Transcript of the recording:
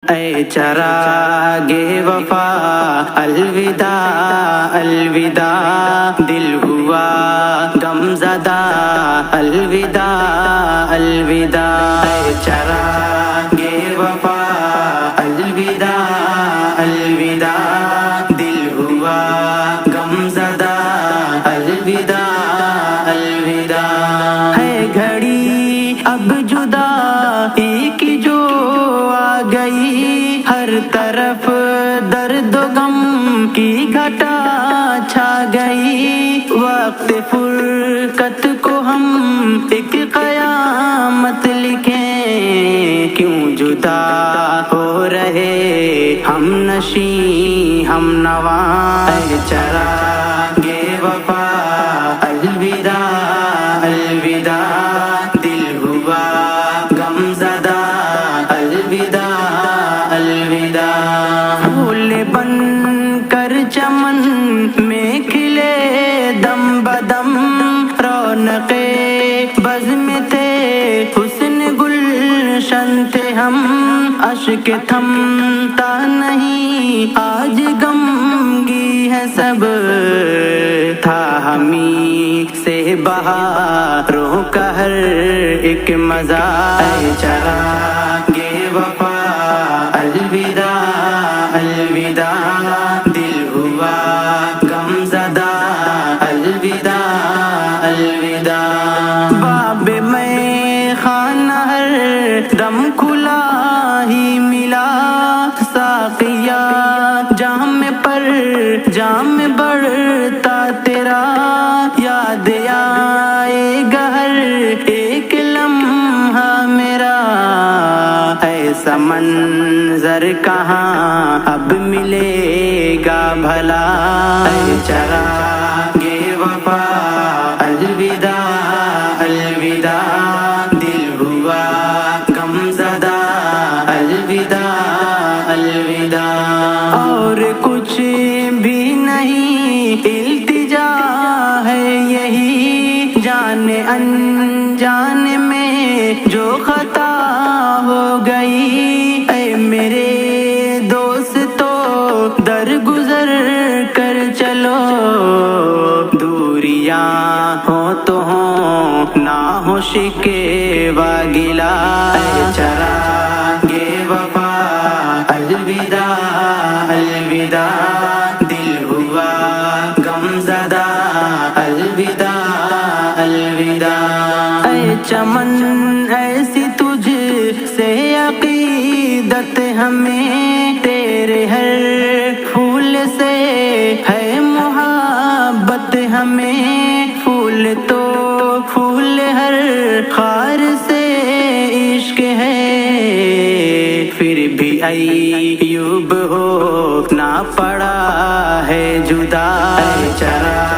اے چراغے وفا الوداع الوداع، دل ہوا غم زدہ الوداع الوداع۔ اے چراغے وفا الوداع الوداع، دل ہوا غم زدہ الوداع الوداع۔ ہے گھڑی اب جدا ایک جو آ گئی، ہر طرف درد و غم کی گھٹا چھا گئی۔ وقت فرقت کو ہم ایک قیامت لکھیں، کیوں جدا ہو رہے ہم نشیں ہم نواں۔ اے چراغے وفا الوداع الوداع، دل ہوا غم زدہ الوداع الوداع۔ پھول بن کر چمن میں کھلے دم بدم، رونق بزم تھے حسن گلشن تھے ہم۔ اشک تھمتا نہیں آج غمگی ہے سب، تھا ہمیں سے بہاروں کا ہر ایک مزہ۔ اے چراغے وفا الوداع الوداع، دل ہوا غم زدہ الوداع الوداع۔ باب میں خانہ ہر دم کھلا ہی ملا، ساقیا جام پر جام بڑھتا تیرا، یاد آئے گا ہر ایک لمحہ میرا۔ ایسا منظر کہاں اب ملے گا بھلا۔ اے چراغے وفا الوداع الوداع، دل ہوا غم زدہ الوداع الوداع۔ اور کچھ بھی نہیں التجا ہے یہی، جان انجان میں جو خطا ہو گئی۔ اے میرے دوستو درگزر کر چلو، دوریاں ہوں تو ہوں نہ ہو شکوہ گلا۔ اے چراغے وفا الوداع الوداع، دل ہوا غم زدہ الوداع الوداع۔ اے چمن ایسی تجھ سے عقیدت ہمیں، تیرے ہر پھول سے ہے محبت ہمیں۔ پھول تو پھول ہر خار سے عشق ہے، پھر بھی ایوب ہو نہ پڑا ہے جدا۔ اے چراغے